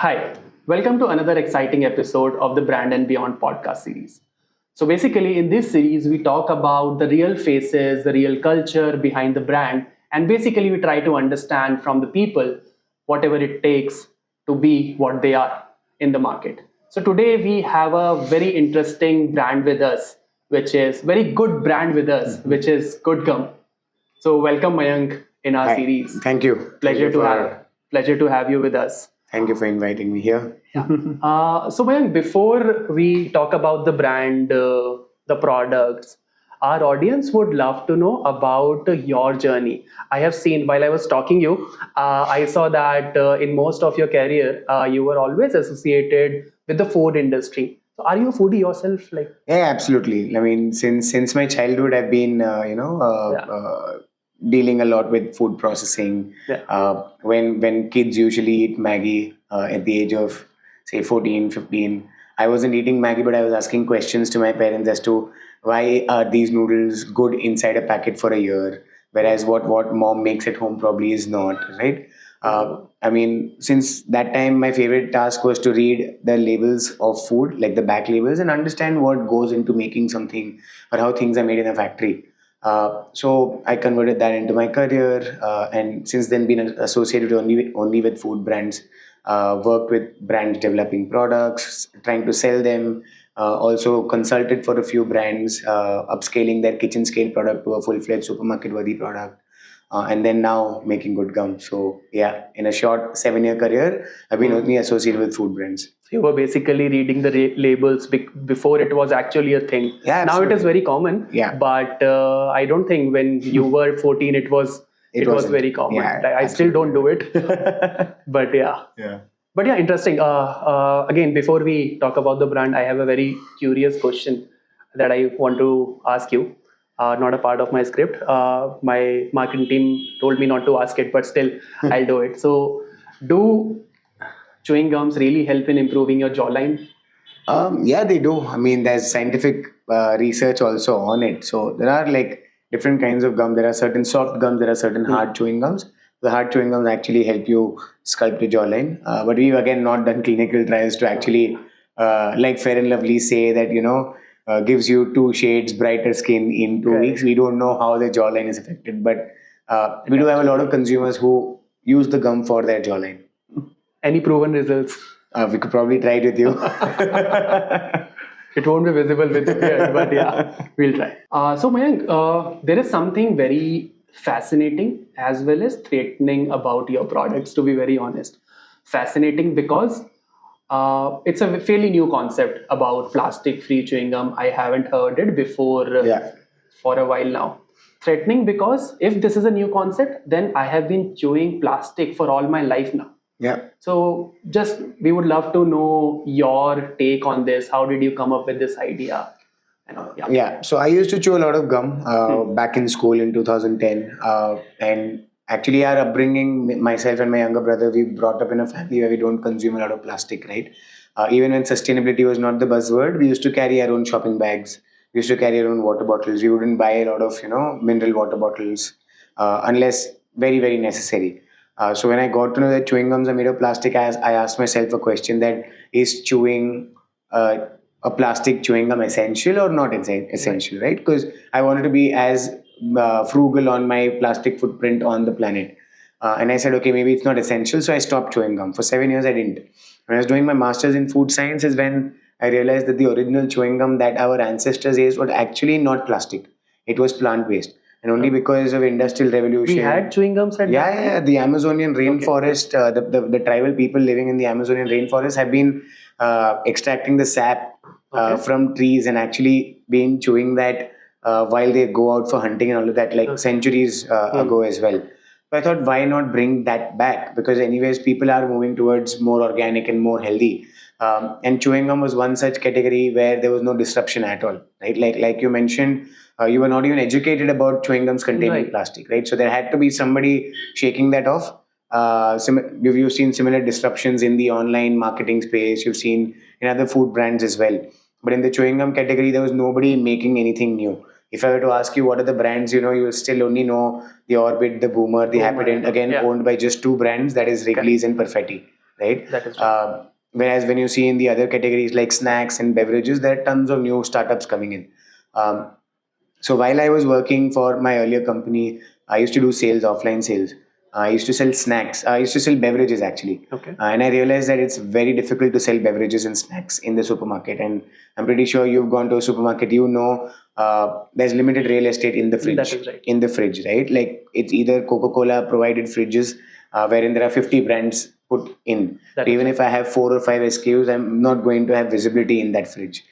Hi, welcome to another exciting episode of the Brand and Beyond podcast series. So, basically, in this series, we talk about the real faces, the real culture behind the brand, and basically, we try to understand from the people whatever it takes to be what they are in the market. So, today we have a very interesting brand with us, which is very good brand with us, which is Gud Gum. So, welcome Mayank in our Hi. series. Thank you. Pleasure to have you with us. Thank you for inviting me here. So, Mayank, before we talk about the brand, the products, our audience would love to know about your journey. I have seen while I was talking you, I saw that in most of your career, you were always associated with the food industry. So, are you a foodie yourself? Like, Yeah, absolutely. I mean, since my childhood, I've been yeah, dealing a lot with food processing. yeah, When kids usually eat Maggie at the age of say 14, 15, I wasn't eating Maggie, but I was asking questions to my parents as to why are these noodles good inside a packet for a year, whereas what mom makes at home probably is not, right? I mean, since that time, my favorite task was to read the labels of food, like the back labels, and understand what goes into making something or how things are made in a factory. So I converted that into my career, and since then been associated only with food brands. Worked with brands developing products, trying to sell them. Also consulted for a few brands, upscaling their kitchen scale product to a full fledged supermarket worthy product. And then now making Good Gum. So yeah, in a short 7 year career, I've been only associated with food brands. you were basically reading the labels before it was actually a thing. Yeah, Now it is absolutely. very common. Yeah. But I don't think when you were 14 it was wasn't. very common. Yeah, I still don't do it. But yeah. Yeah. But yeah, interesting. Again, before we talk about the brand, I have a very curious question that I want to ask you. Not a part of my script. My marketing team told me not to ask it, but still, I'll do it. So, do chewing gums really help in improving your jawline? Yeah, they do. I mean, there's scientific research also on it. So there are like different kinds of gum. There are certain soft gums. There are certain hard chewing gums. The hard chewing gums actually help you sculpt your jawline. But we've again not done clinical trials to actually, like Fair and Lovely say that gives you 2 shades brighter skin in 2 weeks. We don't know how the jawline is affected, but we do have a lot of consumers who use the gum for their jawline. Any proven results? We could probably try it with you. It won't be visible with the beard, but yeah, we'll try. So, Mayank, there is something very fascinating as well as threatening about your products, to be very honest. Fascinating because it's a fairly new concept about plastic free chewing gum. I haven't heard it before Yeah. for a while now. Threatening because if this is a new concept, then I have been chewing plastic for all my life now. Yeah. So, just we would love to know your take on this. How did you come up with this idea? Yeah. Yeah, so I used to chew a lot of gum back in school in 2010. And actually, our upbringing, myself and my younger brother, we brought up in a family where we don't consume a lot of plastic, right? Even when sustainability was not the buzzword, we used to carry our own shopping bags. We used to carry our own water bottles. We wouldn't buy a lot of, mineral water bottles unless very, very necessary. So when I got to know that chewing gums are made of plastic, I asked myself a question that is chewing a plastic chewing gum essential or not essential, right? Because I wanted to be as frugal on my plastic footprint on the planet. And I said, okay, maybe it's not essential. So I stopped chewing gum. For 7 years, I didn't. When I was doing my master's in food science is when I realized that the original chewing gum that our ancestors used was actually not plastic. It was plant-based. And only because of industrial revolution. We had chewing gums at Yeah, that time? yeah, the Amazonian rainforest, the tribal people living in the Amazonian rainforest have been extracting the sap from trees and actually been chewing that while they go out for hunting and all of that, like centuries ago as well. So I thought, why not bring that back? Because anyways, people are moving towards more organic and more healthy. And chewing gum was one such category where there was no disruption at all, right? Like you mentioned, you were not even educated about chewing gums containing plastic, right? So there had to be somebody shaking that off. You've seen similar disruptions in the online marketing space. You've seen in other food brands as well. But in the chewing gum category, there was nobody making anything new. If I were to ask you what are the brands, you will still only know the Orbit, the Boomer, the Happy Dent, again owned by just two brands, that is Wrigley's and Perfetti. right? That is right. Whereas when you see in the other categories like snacks and beverages, there are tons of new startups coming in. Um, so while I was working for my earlier company, I used to do sales, offline sales. I used to sell snacks. I used to sell beverages actually. Okay. And I realized that it's very difficult to sell beverages and snacks in the supermarket. And I'm pretty sure you've gone to a supermarket, you know, there's limited real estate in the fridge. That is right. In the fridge, right? Like it's either Coca-Cola provided fridges wherein there are 50 brands put in. That So is even right. if I have 4 or 5 SKUs, I'm not going to have visibility in that fridge.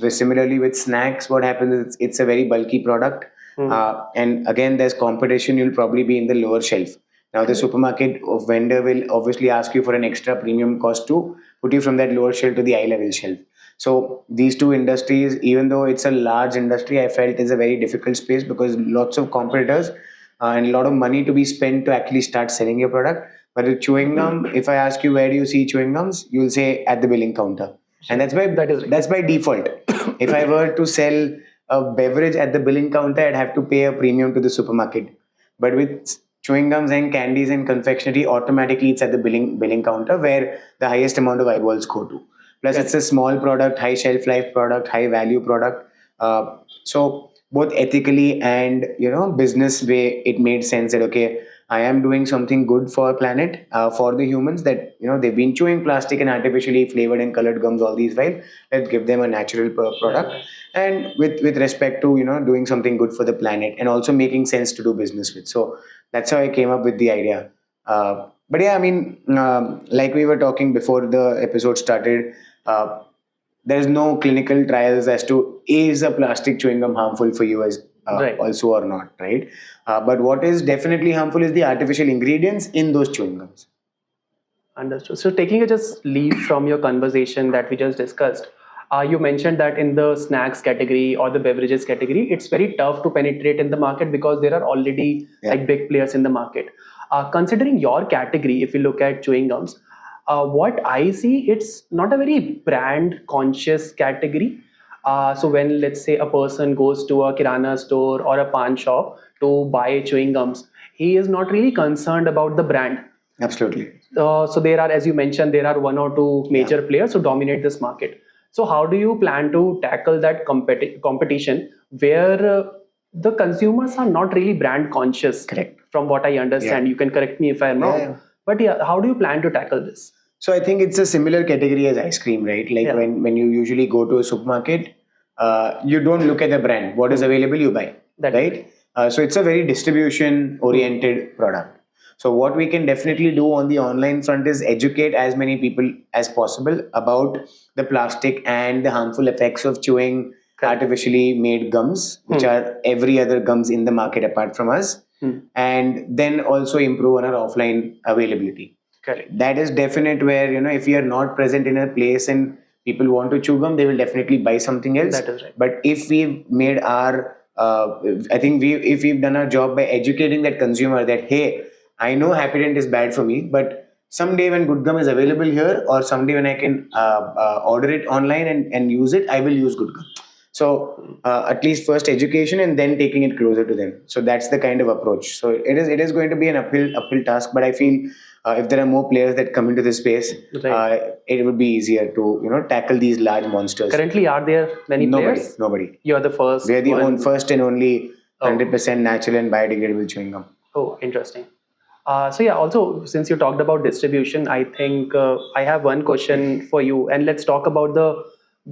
Similarly, with snacks, what happens is it's a very bulky product. And again, there's competition. You'll probably be in the lower shelf. Now, the supermarket vendor will obviously ask you for an extra premium cost to put you from that lower shelf to the eye level shelf. So, these two industries, even though it's a large industry, I felt is a very difficult space because lots of competitors and a lot of money to be spent to actually start selling your product. But with chewing gum, if I ask you where do you see chewing gums, you'll say at the billing counter. And That is right. that's by default. If I were to sell a beverage at the billing counter, I'd have to pay a premium to the supermarket. But with chewing gums and candies and confectionery, automatically it's at the billing counter where the highest amount of eyeballs go to. Plus, it's a small product, high shelf life product, high value product. So both ethically and business way, it made sense that okay, I am doing something good for planet, for the humans that they've been chewing plastic and artificially flavored and colored gums all these while. Let's give them a natural product, and with respect to doing something good for the planet and also making sense to do business with. So that's how I came up with the idea. But yeah, I mean, like we were talking before the episode started. There's no clinical trials as to is a plastic chewing gum harmful for you as Right. also or not, right? But what is definitely harmful is the artificial ingredients in those chewing gums. Understood. So taking a just leave from your conversation that we just discussed, you mentioned that in the snacks category or the beverages category, it's very tough to penetrate in the market because there are already like big players in the market. Considering your category, if you look at chewing gums, what I see, it's not a very brand conscious category. So when let's say a person goes to a kirana store or a pan shop to buy chewing gums, he is not really concerned about the brand. Absolutely. So there are, as you mentioned, there are one or two major players who dominate this market. So how do you plan to tackle that competition where the consumers are not really brand conscious? Correct. From what I understand, you can correct me if I'm wrong. Yeah. But yeah, how do you plan to tackle this? So I think it's a similar category as ice cream, right? Like when you usually go to a supermarket, you don't look at the brand. What is available, you buy, right? So it's a very distribution oriented product. So what we can definitely do on the online front is educate as many people as possible about the plastic and the harmful effects of chewing artificially made gums, which are every other gums in the market apart from us, and then also improve on our offline availability. Correct. That is definite where, if you are not present in a place and people want to chew gum, they will definitely buy something else. That is right. But if we've made our, I think if we've done our job by educating that consumer that, hey, I know Happydent is bad for me, but someday when Gud Gum is available here or someday when I can order it online and use it, I will use Gud Gum. So at least first education and then taking it closer to them. So that's the kind of approach. So it is going to be an uphill task, but I feel if there are more players that come into this space, it would be easier to tackle these large monsters. Currently, are there many players? Nobody. You are the first. We are the first and only 100% natural and biodegradable chewing gum. Oh, interesting. So yeah, also since you talked about distribution, I think I have one question for you, and let's talk about the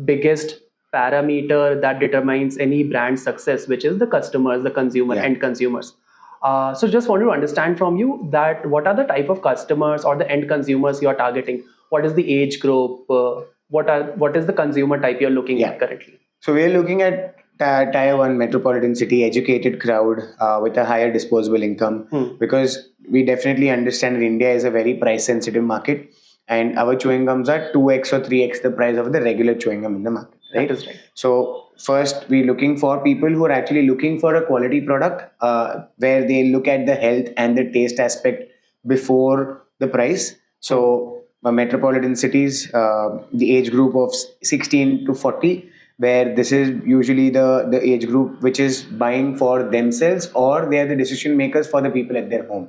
biggest parameter that determines any brand success, which is the customers, the consumer, end consumers. So just want to understand from you that what are the type of customers or the end consumers you are targeting? What is the age group? What is the consumer type you're looking at currently? So we're looking at tier 1 metropolitan city, educated crowd with a higher disposable income, because we definitely understand that India is a very price sensitive market and our chewing gums are 2x or 3x the price of the regular chewing gum in the market. Right? That is right. So first we're looking for people who are actually looking for a quality product where they look at the health and the taste aspect before the price. So metropolitan cities, the age group of 16 to 40, where this is usually the age group which is buying for themselves or they are the decision makers for the people at their home.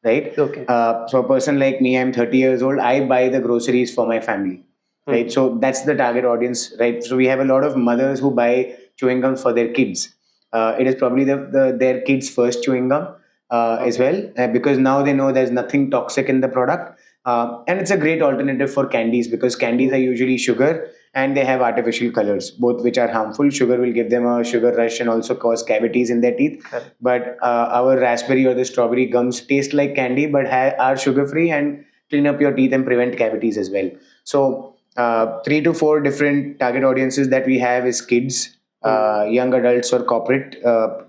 right? Okay. So a person like me, I'm 30 years old. I buy the groceries for my family, right? So that's the target audience, right? So we have a lot of mothers who buy chewing gums for their kids. It is probably their kids' first chewing gum as well, because now they know there's nothing toxic in the product, and it's a great alternative for candies, because candies are usually sugar and they have artificial colors, both which are harmful. Sugar will give them a sugar rush and also cause cavities in their teeth. Correct. But our raspberry or the strawberry gums taste like candy but are sugar free and clean up your teeth and prevent cavities as well. So 3 to 4 different target audiences that we have is kids, young adults or corporate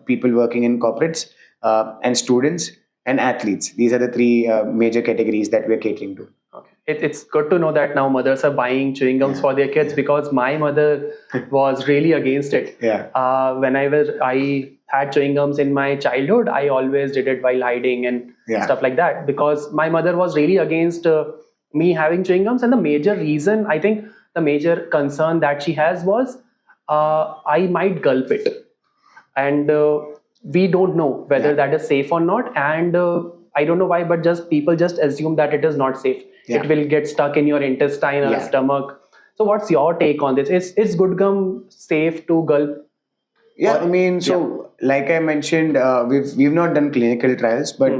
people working in corporates, and students and athletes. These are the three major categories that we're catering to. Okay. It's good to know that now mothers are buying chewing gums for their kids, because my mother was really against it. Yeah. Whenever I had chewing gums in my childhood, I always did it while hiding and stuff like that, because my mother was really against me having chewing gums. And the major reason, I think the major concern that she has was I might gulp it. And we don't know whether that is safe or not. And I don't know why, but just people just assume that it is not safe. It will get stuck in your intestine or stomach. So what's your take on this? Is Gud Gum safe to gulp? Yeah, I mean, so like I mentioned, we've not done clinical trials, but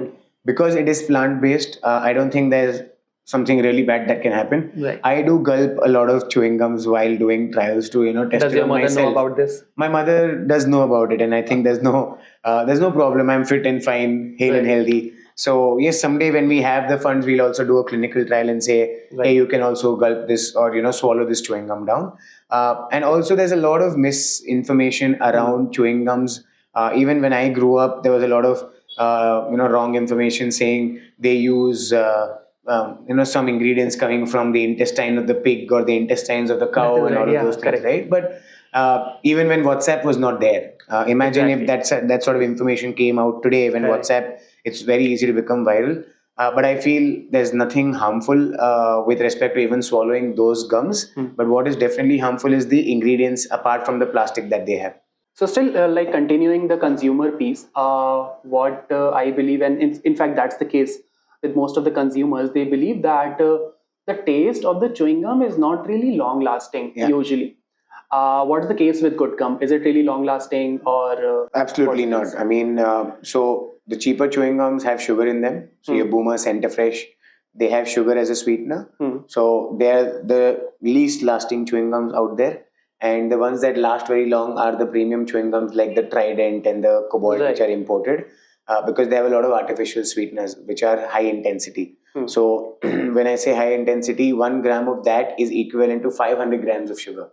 because it is plant based, I don't think there's something really bad that can happen. Right. I do gulp a lot of chewing gums while doing trials to test Does it your on mother myself. know about this? My mother does know about it, and I think there's no problem. I'm fit and fine, hale and healthy. So yes, someday when we have the funds, we'll also do a clinical trial and say, hey, you can also gulp this or swallow this chewing gum down. And also, there's a lot of misinformation around chewing gums. Even when I grew up, there was a lot of wrong information saying they use some ingredients coming from the intestine of the pig or the intestines of the cow and all of those things, right? But even when WhatsApp was not there, imagine if that sort of information came out today when WhatsApp, it's very easy to become viral. But I feel there's nothing harmful with respect to even swallowing those gums. But what is definitely harmful is the ingredients apart from the plastic that they have. So still, like continuing the consumer piece, what I believe, and in fact that's the case with most of the consumers, they believe that the taste of the chewing gum is not really long lasting usually. What's the case with Gud Gum? Is it really long lasting or? Absolutely not. I mean, so the cheaper chewing gums have sugar in them. So your Boomer, Centafresh, they have sugar as a sweetener. So they're the least lasting chewing gums out there. And the ones that last very long are the premium chewing gums like the Trident and the Cobalt, which are imported, because they have a lot of artificial sweeteners, which are high intensity. So when I say high intensity, 1 gram of that is equivalent to 500 grams of sugar.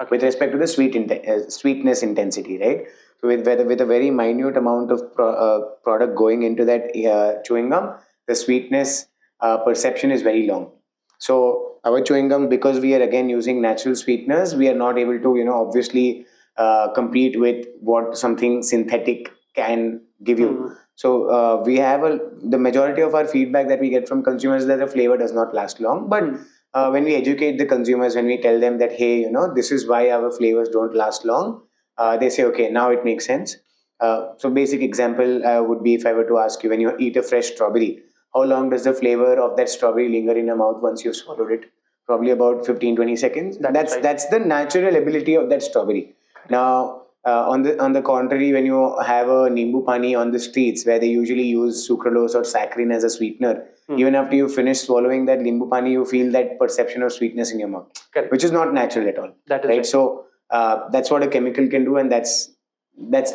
With respect to the sweetness intensity, right? So with a very minute amount of product going into that chewing gum, the sweetness perception is very long. So our chewing gum, because we are again using natural sweeteners, we are not able to obviously compete with what something synthetic can give you. So we have the majority of our feedback that we get from consumers is that the flavor does not last long, but when we educate the consumers, when we tell them that, hey, this is why our flavors don't last long, they say, okay, now it makes sense. So basic example would be, if I were to ask you, when you eat a fresh strawberry, how long does the flavor of that strawberry linger in your mouth once you've swallowed it? Probably about 15-20 seconds. That's the natural ability of that strawberry. Now, on the contrary, when you have a nimbu pani on the streets where they usually use sucralose or saccharin as a sweetener, even after you finish swallowing that nimbu pani, you feel that perception of sweetness in your mouth, which is not natural at all. Right? So that's what a chemical can do, and that's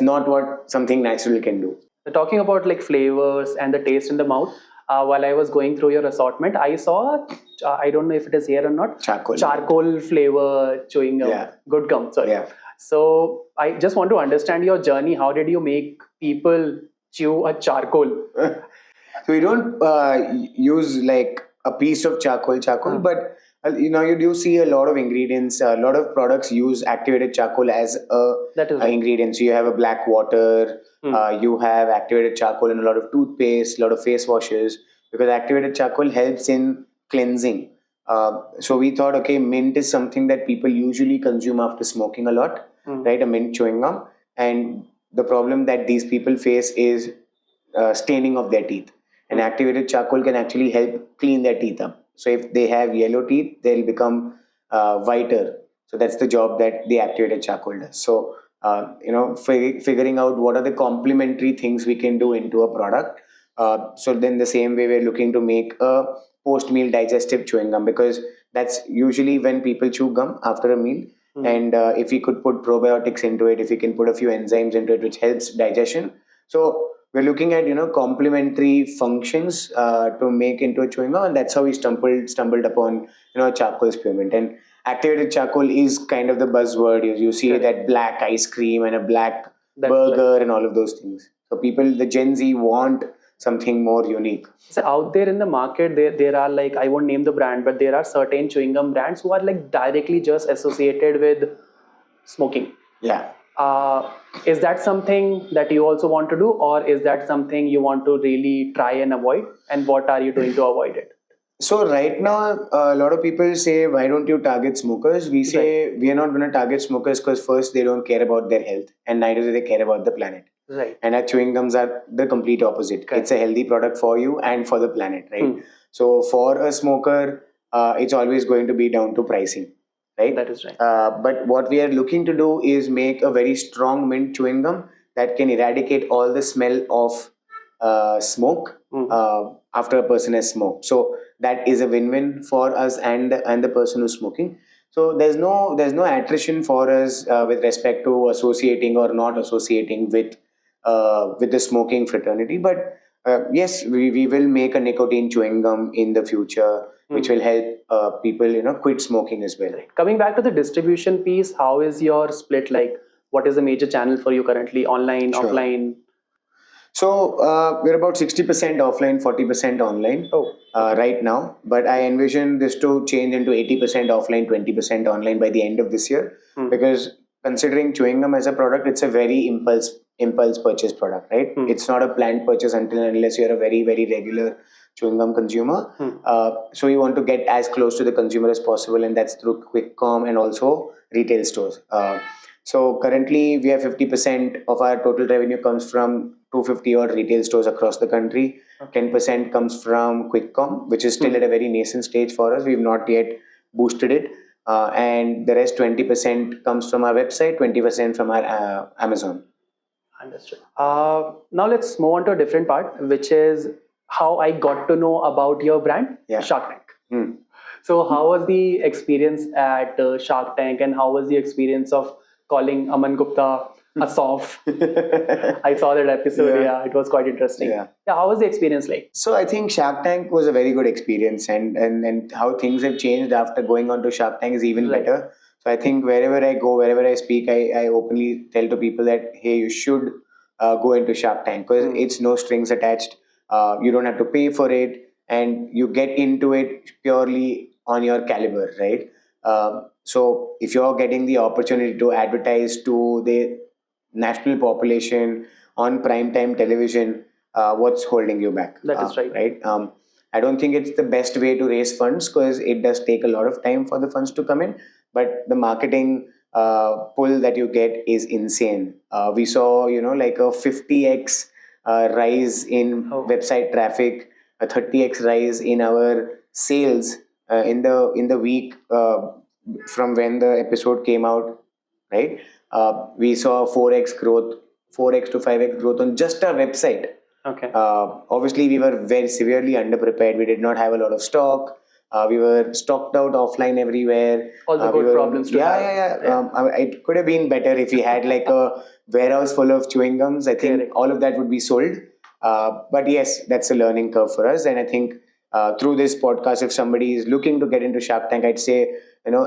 not what something natural can do. So talking about like flavors and the taste in the mouth, while I was going through your assortment, I saw, I don't know if it is here or not, charcoal flavor chewing gum, Gud Gum, sorry. So I just want to understand your journey. How did you make people chew a charcoal? So we don't use like a piece of charcoal, but you do see a lot of ingredients. A lot of products use activated charcoal as a ingredient. So you have a black water. You have activated charcoal in a lot of toothpaste, a lot of face washes, because activated charcoal helps in cleansing. So we thought, okay, mint is something that people usually consume after smoking a lot, right? A mint chewing gum. And the problem that these people face is staining of their teeth. And activated charcoal can actually help clean their teeth up. So if they have yellow teeth, they'll become whiter. So that's the job that the activated charcoal does. So figuring out what are the complementary things we can do into a product. So then the same way we're looking to make a post-meal digestive chewing gum, because that's usually when people chew gum after a meal. And if we could put probiotics into it, if we can put a few enzymes into it, which helps digestion. So we're looking at complementary functions to make into a chewing gum, and that's how we stumbled upon charcoal spearmint. And activated charcoal is kind of the buzzword. You see that black ice cream and a black burger and all of those things. So people, the Gen Z, want something more unique. So out there in the market, there are, like, I won't name the brand, but there are certain chewing gum brands who are like directly just associated with smoking. Yeah. Is that something that you also want to do, or is that something you want to really try and avoid? And what are you doing to avoid it? So right now, a lot of people say, why don't you target smokers? We say we are not going to target smokers because first, they don't care about their health, and neither do they care about the planet. Right. And our chewing gums are the complete opposite. Correct. It's a healthy product for you and for the planet, right? So for a smoker, it's always going to be down to pricing, right? That is right. But what we are looking to do is make a very strong mint chewing gum that can eradicate all the smell of smoke after a person has smoked. So that is a win-win for us and the person who's smoking. So there's no attrition for us with respect to associating or not associating with the smoking fraternity. But yes, we will make a nicotine chewing gum in the future, which will help people quit smoking as well. Coming back to the distribution piece, how is your split like? What is the major channel for you currently? Online, offline? So we're about 60% offline, 40% online right now. But I envision this to change into 80% offline, 20% online by the end of this year. Because considering chewing gum as a product, it's a very impulse purchase product, right? It's not a planned purchase unless you're a very, very regular chewing gum consumer. So we want to get as close to the consumer as possible, and that's through quick com and also retail stores. So currently we have 50% of our total revenue comes from 250 odd retail stores across the country. 10% comes from quick com, which is still at a very nascent stage for us. We've not yet boosted it. And the rest 20% comes from our website, 20% from our Amazon. Understood. Now let's move on to a different part, which is how I got to know about your brand, Shark Tank. So how was the experience at Shark Tank, and how was the experience of calling Aman Gupta a soft? I saw that episode. Yeah, it was quite interesting. Yeah, how was the experience like? So I think Shark Tank was a very good experience, and how things have changed after going on to Shark Tank is even better. So I think wherever I go, wherever I speak, I openly tell to people that, hey, you should go into Shark Tank, because it's no strings attached. You don't have to pay for it, and you get into it purely on your caliber, right? So if you're getting the opportunity to advertise to the national population on primetime television, what's holding you back? That is right. Right? I don't think it's the best way to raise funds, because it does take a lot of time for the funds to come in. But the marketing pull that you get is insane. We saw, like a 50x rise in website traffic, a 30x rise in our sales in the week from when the episode came out, right? We saw 4x growth, 4x to 5x growth on just our website. Okay. Obviously, we were very severely underprepared. We did not have a lot of stock. We were stocked out offline everywhere. All the good problems to have. Yeah. It could have been better if we had like a warehouse full of chewing gums. I think all of that would be sold. But yes, that's a learning curve for us. And I think through this podcast, if somebody is looking to get into Shark Tank, I'd say,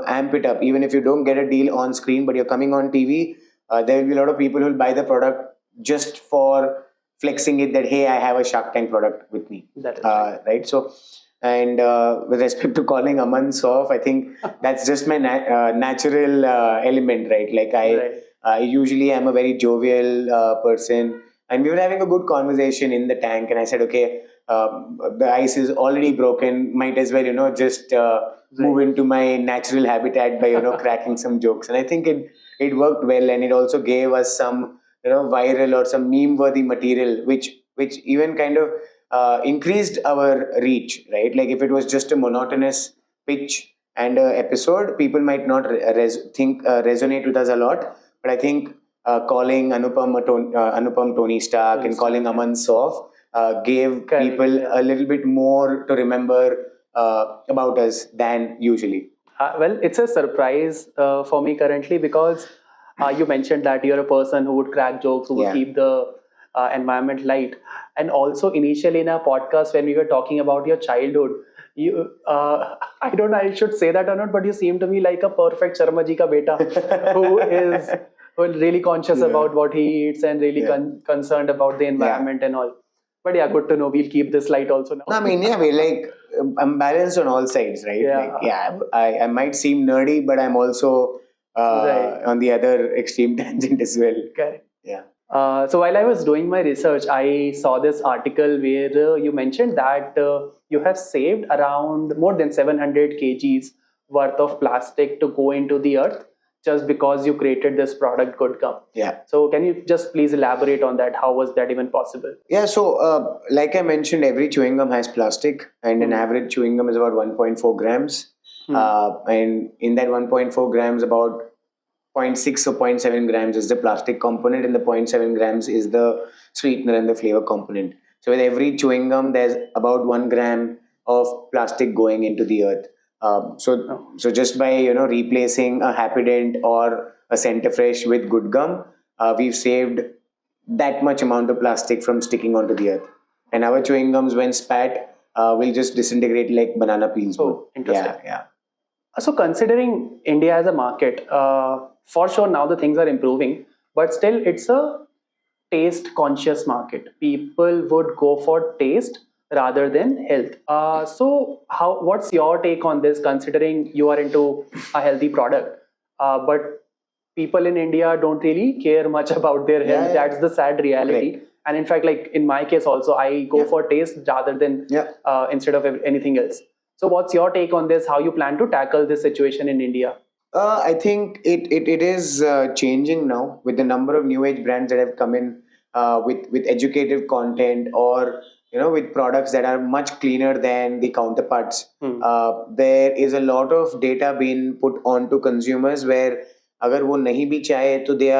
amp it up. Even if you don't get a deal on screen, but you're coming on TV, there will be a lot of people who will buy the product just for flexing it that, hey, I have a Shark Tank product with me. That is right. So, and with respect to calling Aman soft, I think that's just my natural element, right? Like I usually am a very jovial person, and we were having a good conversation in the tank, and I said, okay, the ice is already broken, might as well, just move into my natural habitat by, cracking some jokes. And I think it worked well, and it also gave us some, viral or some meme-worthy material, which even kind of increased our reach, right? Like if it was just a monotonous pitch and a episode, people might not resonate with us a lot. But I think calling Anupam Tony Stark and calling Aman Sof gave Correct, people yeah. a little bit more to remember about us than usually. Well, it's a surprise for me currently because you mentioned that you're a person who would crack jokes, who would Yeah. keep the environment light. And also, initially in our podcast, when we were talking about your childhood, you I don't know, I should say that or not, but you seem to me like a perfect Sharma ji ka beta who is really conscious Yeah. about what he eats and really Yeah. concerned about the environment and all. But yeah, good to know. We'll keep this light also now. No, I mean, yeah, we're like, I'm balanced on all sides, right? Yeah. Like, yeah, I might seem nerdy, but I'm also Right. on the other extreme tangent as well. Correct. Yeah. So while I was doing my research, I saw this article where you mentioned that you have saved around more than 700 kgs worth of plastic to go into the earth just because you created this product, Good Gum. Yeah. So can you just please elaborate on that? How was that even possible? Yeah, so like I mentioned, every chewing gum has plastic, and an average chewing gum is about 1.4 grams. And in that 1.4 grams, about 0.6 or 0.7 grams is the plastic component, and the 0.7 grams is the sweetener and the flavor component. So with every chewing gum, there's about 1 gram of plastic going into the earth. So just by replacing a Happydent or a Centerfresh with Good Gum, we've saved that much amount of plastic from sticking onto the earth. And our chewing gums, when spat, will just disintegrate like banana peels. Oh, interesting. Yeah. So considering India as a market, for sure now the things are improving, but still it's a taste conscious market. People would go for taste rather than health. So what's your take on this, considering you are into a healthy product, but people in India don't really care much about their health. Yeah. That's the sad reality. Correct. And in fact, like in my case also, I go for taste rather than instead of anything else. So what's your take on this? How you plan to tackle this situation in India? I think it is changing now with the number of new age brands that have come in with educative content, or with products that are much cleaner than the counterparts. There is a lot of data being put onto consumers where अगर वो नहीं भी चाहे तो they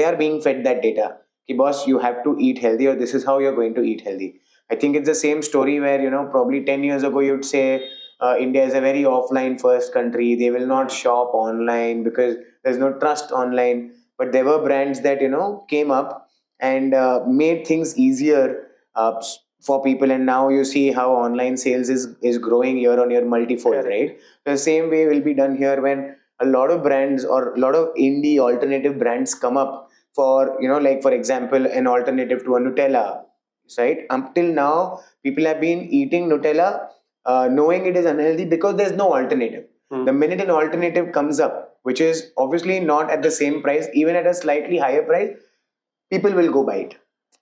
are being fed that data कि boss, you have to eat healthy, or this is how you're going to eat healthy. I think it's the same story where probably 10 years ago you'd say India is a very offline first country. They will not shop online because there's no trust online. But there were brands that came up and made things easier for people. And now you see how online sales is growing year on year multifold, Correct. right? The same way will be done here when a lot of brands or a lot of indie alternative brands come up for like for example an alternative to a Nutella, right? Until now people have been eating Nutella knowing it is unhealthy because there's no alternative. The minute an alternative comes up, which is obviously not at the same price, even at a slightly higher price, people will go buy it.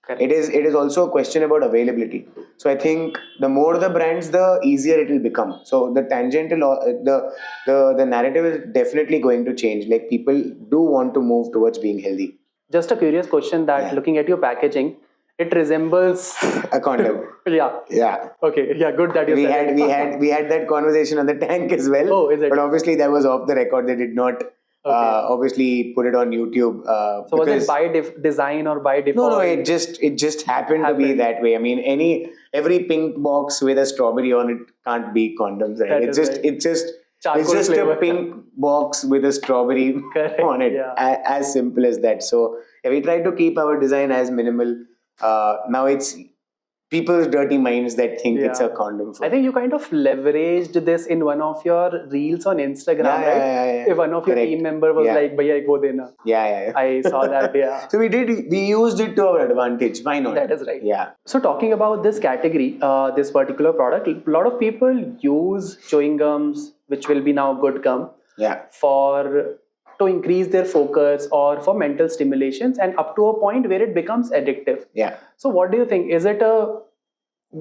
Correct. It is also a question about availability. So I think the more the brands, the easier it will become. So the tangential, the narrative is definitely going to change. Like people do want to move towards being healthy. Just a curious question that Yeah. looking at your packaging, it resembles A condom. yeah. Yeah. Okay. Yeah. Good that you We said it. we had that conversation on the tank as well. Oh, is it? But obviously that was off the record. They did not obviously put it on YouTube. So was because- it by design or by No, default? it just happened to be Happened. that way. I mean, every pink box with a strawberry on it can't be condoms, right? That It's is just right. it's just Charcoal it's just flavor. a pink box with a strawberry Correct, on it. yeah. As simple as that. So we try to keep our design as minimal. Now it's people's dirty minds that think it's a Yeah. condom. I think you kind of leveraged this in one of your reels on Instagram, Yeah, right? yeah. If one of your Correct. team member was Yeah. like, "Bhaiya, ek wo dena." Yeah. I saw that. Yeah. So we used it to our advantage. Why not? That is right. Yeah. So talking about this category, this particular product, a lot of people use chewing gums, which will be now Good Gum, Yeah. to increase their focus or for mental stimulations, and up to a point where it becomes addictive. Yeah. So what do you think? Is it a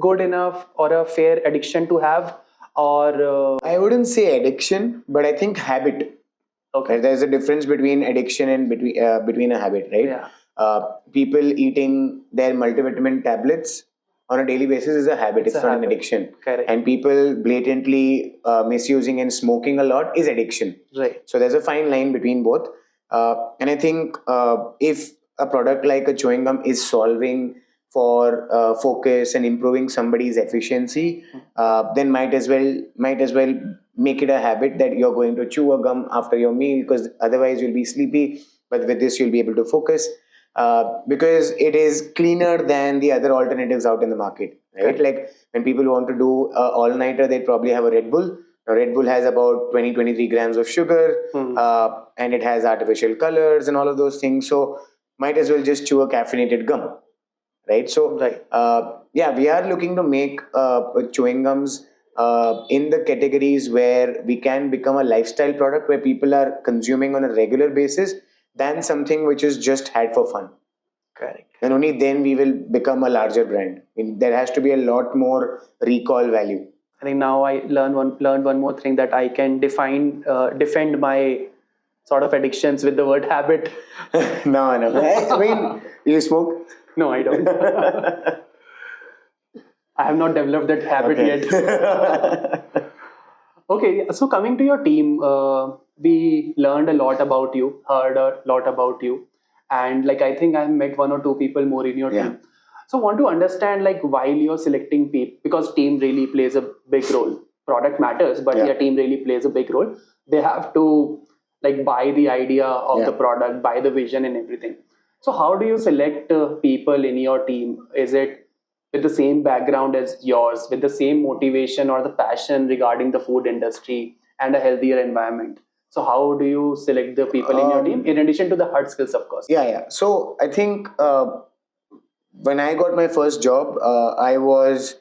good enough or a fair addiction to have, or I wouldn't say addiction, but I think habit. okay? There's a difference between addiction and between a habit, right? Yeah. People eating their multivitamin tablets on a daily basis is a habit. It's not an addiction. Correct. And people blatantly misusing and smoking a lot is addiction. Right. So there's a fine line between both. And I think if a product like a chewing gum is solving for focus and improving somebody's efficiency, then might as well make it a habit that you're going to chew a gum after your meal, because otherwise you'll be sleepy. But with this, you'll be able to focus because it is cleaner than the other alternatives out in the market, right? Okay. Like when people want to do all-nighter, they probably have a Red Bull. Now, Red Bull has about 23 grams of sugar, and it has artificial colors and all of those things. So might as well just chew a caffeinated gum, right? So Right. we are looking to make chewing gums in the categories where we can become a lifestyle product where people are consuming on a regular basis, than something which is just had for fun. Correct. And only then we will become a larger brand. I mean, there has to be a lot more recall value. I think now I learned one more thing, that I can defend my sort of addictions with the word habit. No. I mean, you smoke? No, I don't. I have not developed that habit yet. Okay, so coming to your team, we learned a lot about you, heard a lot about you, and like I think I met one or two people more in your team. So want to understand, like, while you're selecting people, because team really plays a big role. Product matters, but your team really plays a big role. They have to like buy the idea of the product, buy the vision and everything. So how do you select people in your team? Is it with the same background as yours, with the same motivation or the passion regarding the food industry and a healthier environment? So how do you select the people in your team, in addition to the hard skills, of course? So I think when I got my first job, I was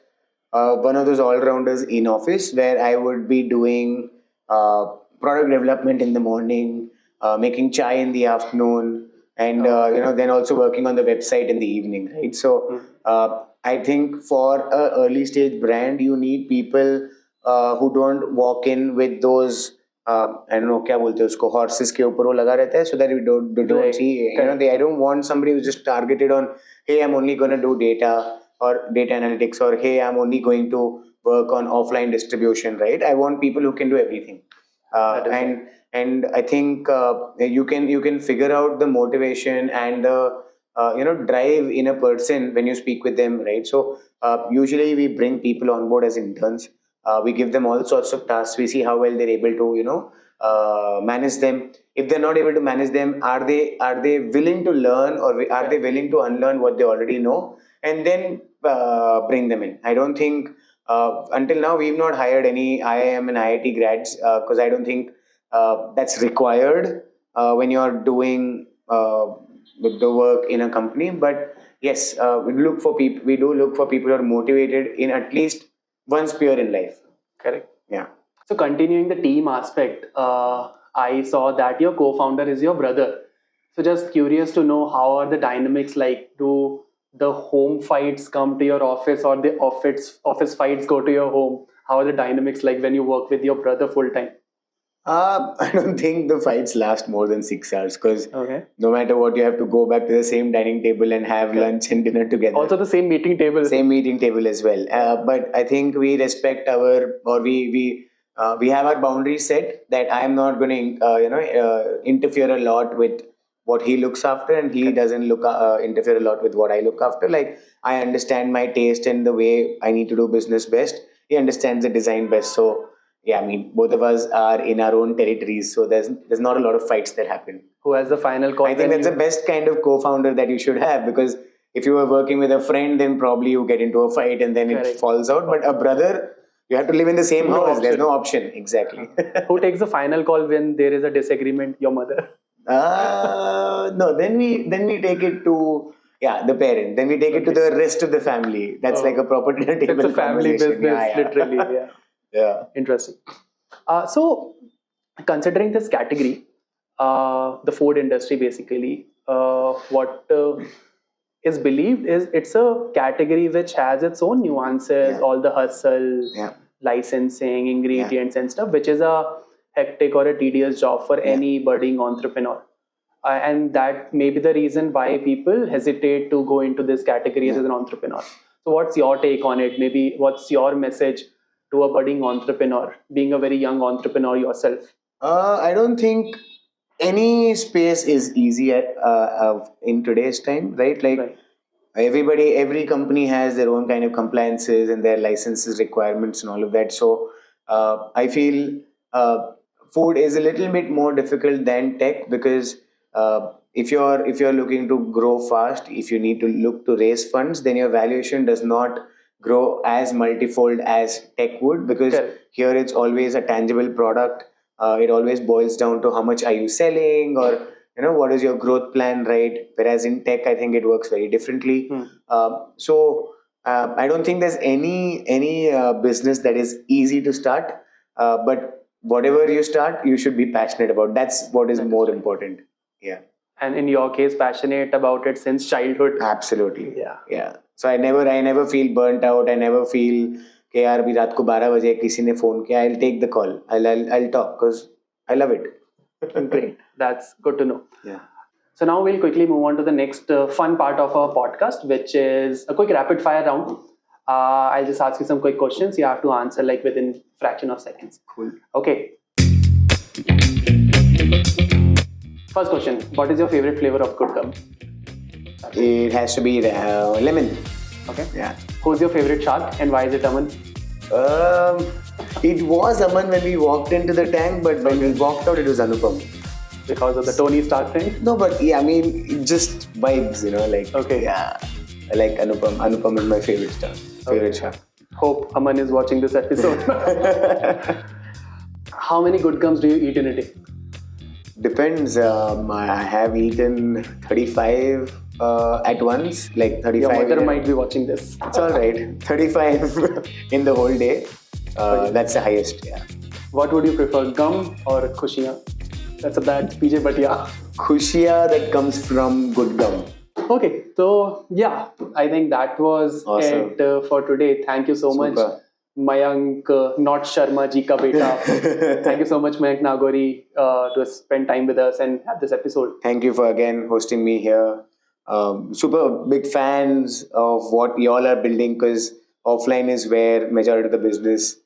one of those all-rounders in office, where I would be doing product development in the morning, making chai in the afternoon, and then also working on the website in the evening, right? So I think for a early stage brand, you need people who don't walk in with those I don't know क्या बोलते हैं उसको, horses के ऊपर वो लगा रहता है, so that you don't see, I don't want somebody who's just targeted on, hey, I'm only going to do data or data analytics, or hey, I'm only going to work on offline distribution, right? I want people who can do everything. And I think you can figure out the motivation and the drive in a person when you speak with them, right? So usually we bring people on board as interns. We give them all sorts of tasks. We see how well they're able to manage them. If they're not able to manage them, are they willing to learn, or are they willing to unlearn what they already know, and then bring them in? I don't think until now we've not hired any IIM and IIT grads, because I don't think that's required when you're doing the work in a company. But yes, we do look for people who are motivated in at least one sphere in life. Correct. Yeah. So continuing the team aspect, I saw that your co-founder is your brother. So just curious to know, how are the dynamics like? Do the home fights come to your office, or the office fights go to your home? How are the dynamics like when you work with your brother full time? I don't think the fights last more than 6 hours, because no matter what, you have to go back to the same dining table and have lunch and dinner together. Also the same meeting table. Same meeting table as well. But I think we respect we have our boundaries set, that I am not going to interfere a lot with what he looks after, and he doesn't interfere a lot with what I look after. Like, I understand my taste and the way I need to do business best. He understands the design best. So yeah, I mean, both of us are in our own territories, so there's not a lot of fights that happen. Who has the final call? I think that's the best kind of co-founder that you should have, because if you were working with a friend, then probably you get into a fight and then it falls out. But a brother, you have to live in the same house. There's no option. Exactly. Who takes the final call when there is a disagreement? Your mother? No. Then we take it to the parent. Then we take it to the rest of the family. That's like a proper dinner table. It's a family business, literally. Yeah. Interesting. So, considering this category, the food industry basically, what is believed is it's a category which has its own nuances, all the hustle, licensing, ingredients and stuff, which is a hectic or a tedious job for any budding entrepreneur. And that may be the reason why people hesitate to go into this category as an entrepreneur. So what's your take on it? Maybe what's your message to a budding entrepreneur, being a very young entrepreneur yourself? I don't think any space is easy in today's time, right? Like Right. every company has their own kind of compliances and their licenses requirements and all of that. So I feel food is a little bit more difficult than tech because if you're looking to grow fast, if you need to look to raise funds, then your valuation does not grow as multifold as tech would, because Correct. here it's always a tangible product. It always boils down to how much are you selling, or what is your growth plan, right? Whereas in tech, I think it works very differently. So I don't think there's any business that is easy to start, but whatever you start, you should be passionate about. That's what is That is more right. important. Yeah, And in your case, passionate about it since childhood. absolutely. Yeah. So I never feel burnt out. I never feel कि यार अभी रात को 12 बजे किसी ने phone किया. I'll take the call. I'll talk because I love it. Great. That's good to know. Yeah. So now we'll quickly move on to the next fun part of our podcast, which is a quick rapid fire round. I'll just ask you some quick questions. You have to answer like within fraction of seconds. Cool. Okay. First question. What is your favorite flavor of Gud Gum? It has to be lemon. Okay. Yeah. Who's your favorite shark and why is it Aman? It was Aman when we walked into the tank, but when we walked out, it was Anupam. Because of the Tony Stark thing? No, but yeah, I mean, it just vibes, like, Okay. yeah, I like Anupam. Anupam is my favorite shark. Hope Aman is watching this episode. How many Gud Gums do you eat in a day? Depends. I have eaten 35 at once, like 35. Your mother in- might be watching this. It's all right. 35 in the whole day. That's the highest, yeah. What would you prefer, gum or khushiyan? That's a bad PJ, but yeah. Khushiya that comes from Gud Gum. Okay, so yeah, I think that was Awesome. it for today. Thank you so much, Super. Mayank, not Sharma ji ka beta. Thank you so much, Mayank Nagori, to spend time with us and have this episode. Thank you for again hosting me here. Super big fans of what y'all are building, because offline is where majority of the business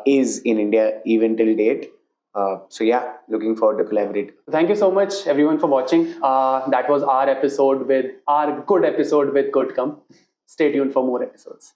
is in India, even till date. So yeah, looking forward to collaborate. Thank you so much, everyone, for watching. That was our good episode with Gud Gum. Stay tuned for more episodes.